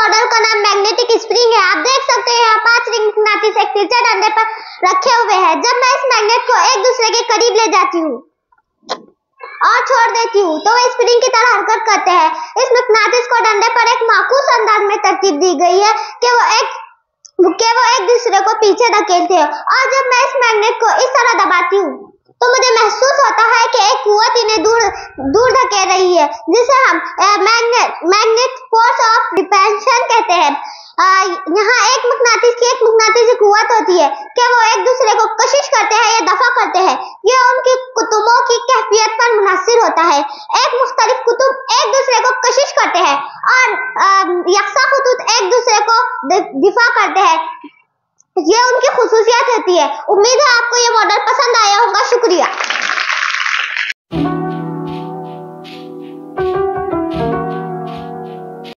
Model का नाम magnetic spring है। आप देख सकते हैं यहाँ 5 रिंग मकनातीस एक तिरछे डंडे पर रखे हुए हैं। जब मैं इस मैग्नेट को एक दूसरे के करीब ले जाती हूँ और छोड़ देती हूँ तो वे स्प्रिंग की तरह हरकत करते हैं। इस मकनातीस को डंडे पर एक माकूस अंदाज में तरतीब दी गई है कि वो एक दूसरे को पीछे धकेलते हैं। और जब मैं इस मैग्नेट को इस तरह दबाती हूँ तो मुझे महसूस होता है कि एक कुव्वत इन्हें दूर धकेल रही है, जिसे हम मैग्नेट फोर्स ऑफ रिपल्शन कहते हैं। यहाँ एक मकनातीसी कुव्वत होती है कि वो एक दूसरे को कशिश करते हैं या दफा करते हैं। यह उनकी कुतुबों की कैफियत पर मुनहसिर होता है। एक मुख्तलिफ कुतुब एक दूसरे को कशिश करते हैं और यकसा खुतूत एक दूसरे को दिफा करते हैं। यह उनकी खुसूसियत होती है। उम्मीद है आपको ये मॉडल